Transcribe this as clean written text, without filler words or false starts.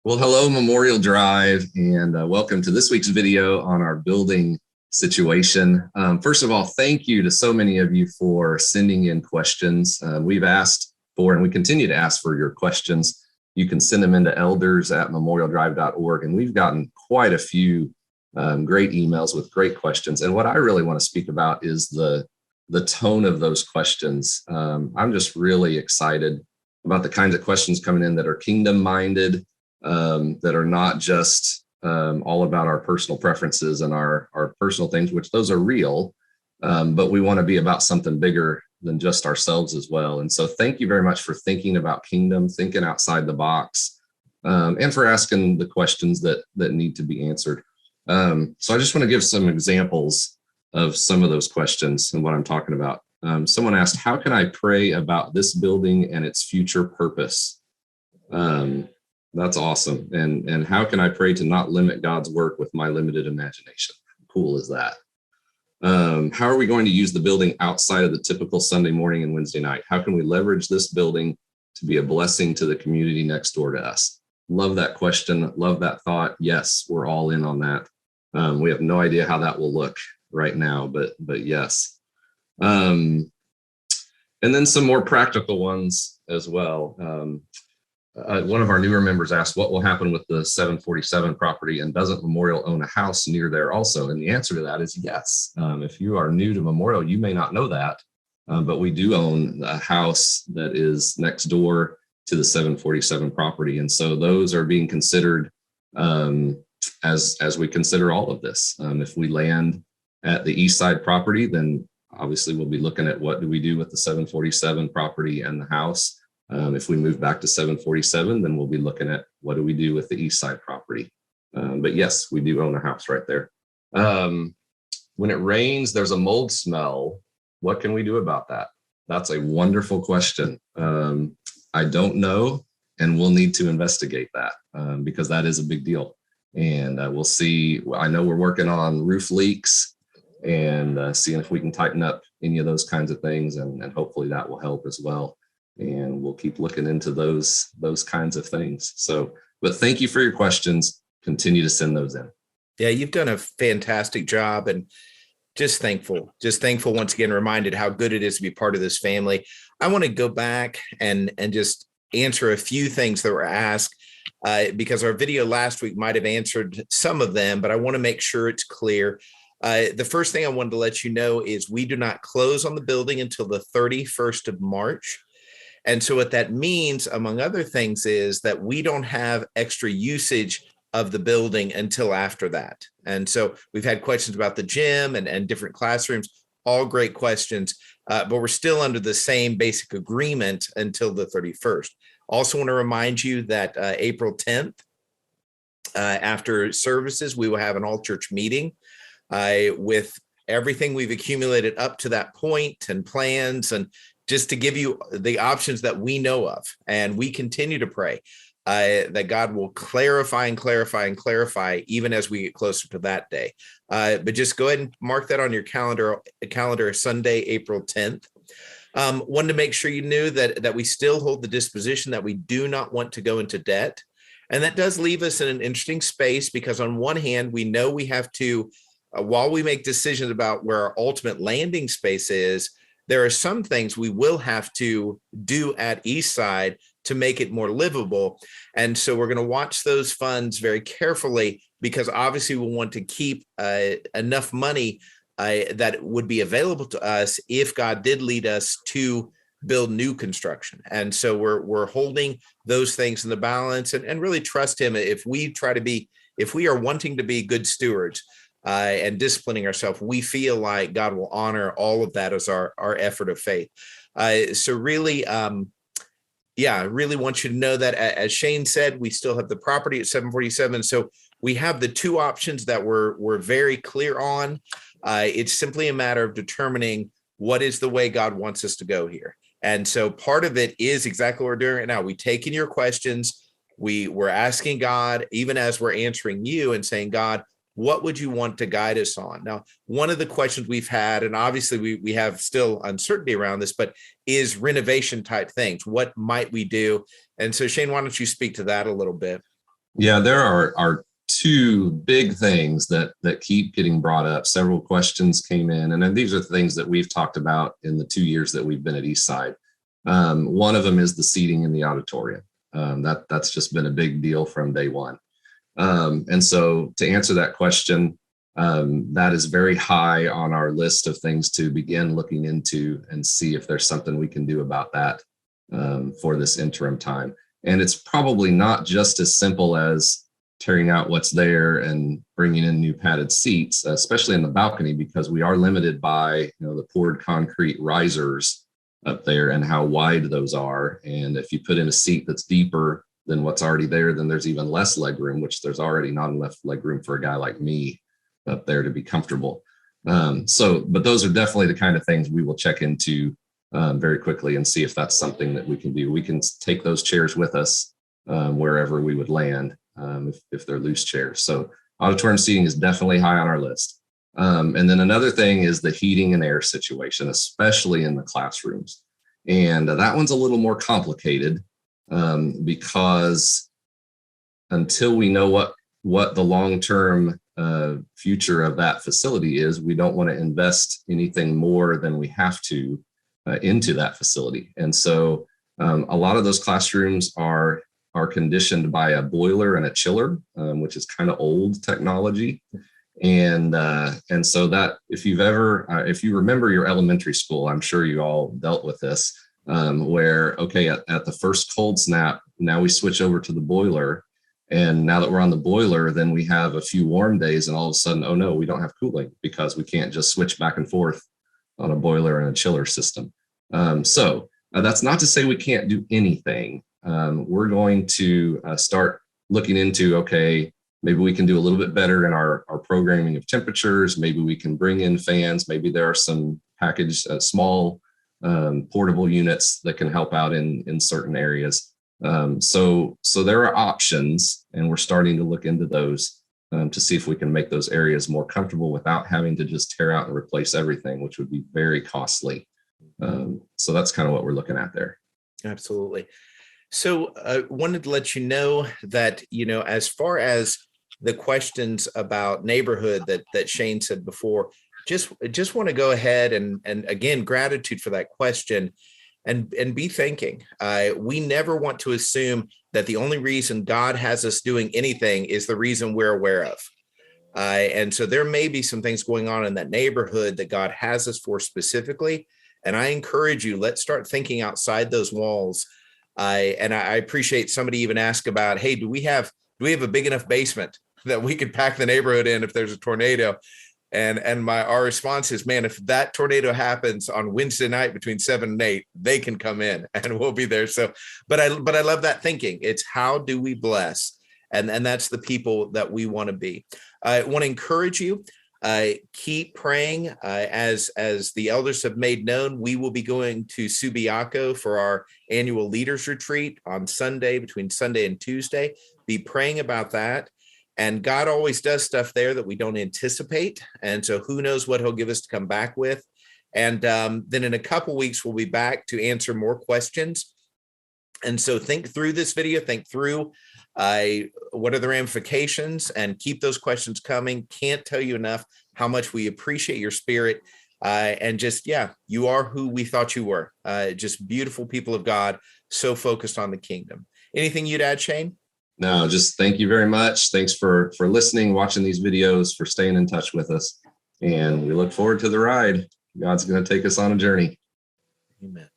Well, hello, Memorial Drive, and welcome to this week's video on our building situation. First of all, thank you to so many of you for sending in questions. We've asked for, and we continue to ask for your questions. You can send them into elders@memorialdrive.org, and we've gotten quite a few great emails with great questions. And what I really want to speak about is the tone of those questions. I'm just really excited about the kinds of questions coming in that are kingdom-minded, that are not just all about our personal preferences and our personal things, which those are real, but we want to be about something bigger than just ourselves as well. And so thank you very much for thinking about kingdom, thinking outside the box, and for asking the questions that need to be answered. So I just want to give some examples of some of those questions and what I'm talking about. Someone asked, how can I pray about this building and its future purpose? That's awesome. And how can I pray to not limit God's work with my limited imagination? Cool is that. How are we going to use the building outside of the typical Sunday morning and Wednesday night? How can we leverage this building to be a blessing to the community next door to us? Love that question. Love that thought. Yes, we're all in on that. We have no idea how that will look right now, but yes. And then some more practical ones as well. One of our newer members asked, what will happen with the 747 property, and doesn't Memorial own a house near there also? And the answer to that is yes. If you are new to Memorial, you may not know that, but we do own a house that is next door to the 747 property. And so those are being considered as we consider all of this. If we land at the east side property, then obviously we'll be looking at what do we do with the 747 property and the house. If we move back to 747, then we'll be looking at what do we do with the east side property. But yes, we do own a house right there. When it rains, there's a mold smell. What can we do about that? That's a wonderful question. I don't know, and we'll need to investigate that because that is a big deal. And we'll see. I know we're working on roof leaks and seeing if we can tighten up any of those kinds of things, and hopefully that will help as well. And we'll keep looking into those kinds of things. So, but thank you for your questions. Continue to send those in. Yeah, you've done a fantastic job, and just thankful once again, reminded how good it is to be part of this family. I want to go back and just answer a few things that were asked because our video last week might have answered some of them, but I want to make sure it's clear. The first thing I wanted to let you know is we do not close on the building until the 31st of March. And so what that means, among other things, is that we don't have extra usage of the building until after that. And so we've had questions about the gym and different classrooms, all great questions, but we're still under the same basic agreement until the 31st. Also want to remind you that April 10th, after services, we will have an all-church meeting with everything we've accumulated up to that point and plans, and just to give you the options that we know of. And we continue to pray that God will clarify even as we get closer to that day. But just go ahead and mark that on your calendar, Sunday, April 10th. Wanted to make sure you knew that we still hold the disposition that we do not want to go into debt. And that does leave us in an interesting space because on one hand, we know we have to, while we make decisions about where our ultimate landing space is, there are some things we will have to do at Eastside to make it more livable. And so we're going to watch those funds very carefully because obviously we want to keep enough money that would be available to us if God did lead us to build new construction. And so we're holding those things in the balance and really trust him. If we are wanting to be good stewards, and disciplining ourselves, we feel like God will honor all of that as our effort of faith. So really, I really want you to know that, as Shane said, we still have the property at 747. So we have the two options that we're very clear on. It's simply a matter of determining what is the way God wants us to go here. And so part of it is exactly what we're doing right now. We take in your questions. We're asking God, even as we're answering you, and saying, God, what would you want to guide us on? Now, one of the questions we've had, and obviously we have still uncertainty around this, but is renovation type things. What might we do? And so, Shane, why don't you speak to that a little bit? Yeah, there are two big things that keep getting brought up. Several questions came in, and then these are things that we've talked about in the 2 years that we've been at Eastside. One of them is the seating in the auditorium. That's just been a big deal from day one. And so to answer that question, that is very high on our list of things to begin looking into and see if there's something we can do about that for this interim time. And it's probably not just as simple as tearing out what's there and bringing in new padded seats, especially in the balcony, because we are limited by the poured concrete risers up there and how wide those are. And if you put in a seat that's deeper than what's already there, then there's even less leg room, which there's already not enough leg room for a guy like me up there to be comfortable. But those are definitely the kind of things we will check into very quickly and see if that's something that we can do. We can take those chairs with us wherever we would land if they're loose chairs. So auditorium seating is definitely high on our list. And then another thing is the heating and air situation, especially in the classrooms. And that one's a little more complicated because until we know what the long-term future of that facility is, we don't want to invest anything more than we have to into that facility. And so a lot of those classrooms are conditioned by a boiler and a chiller, which is kind of old technology. And so that if you remember your elementary school, I'm sure you all dealt with this, where, okay, at the first cold snap, now we switch over to the boiler. And now that we're on the boiler, then we have a few warm days and all of a sudden, oh no, we don't have cooling because we can't just switch back and forth on a boiler and a chiller system. So that's not to say we can't do anything. We're going to start looking into, okay, maybe we can do a little bit better in our programming of temperatures. Maybe we can bring in fans. Maybe there are some packaged small portable units that can help out in certain areas. So there are options, and we're starting to look into those to see if we can make those areas more comfortable without having to just tear out and replace everything, which would be very costly. So that's kind of what we're looking at there. Absolutely. So I wanted to let you know that, as far as the questions about neighborhood that Shane said before, just want to go ahead and again, gratitude for that question and be thinking. We never want to assume that the only reason God has us doing anything is the reason we're aware of. And so there may be some things going on in that neighborhood that God has us for specifically. And I encourage you, let's start thinking outside those walls. And I appreciate somebody even asked about, hey, do we have a big enough basement that we could pack the neighborhood in if there's a tornado? And our response is, man, if that tornado happens on Wednesday night between 7 and 8, they can come in and we'll be there. So, but I love that thinking. It's how do we bless? And that's the people that we want to be. I want to encourage you. Keep praying. As the elders have made known, we will be going to Subiaco for our annual leaders retreat on Sunday, between Sunday and Tuesday. Be praying about that. And God always does stuff there that we don't anticipate. And so who knows what he'll give us to come back with. And then in a couple weeks, we'll be back to answer more questions. And so think through this video, think through what are the ramifications, and keep those questions coming. Can't tell you enough how much we appreciate your spirit. And just, you are who we thought you were. Just beautiful people of God, so focused on the kingdom. Anything you'd add, Shane? No, just thank you very much. Thanks for listening, watching these videos, for staying in touch with us. And we look forward to the ride. God's going to take us on a journey. Amen.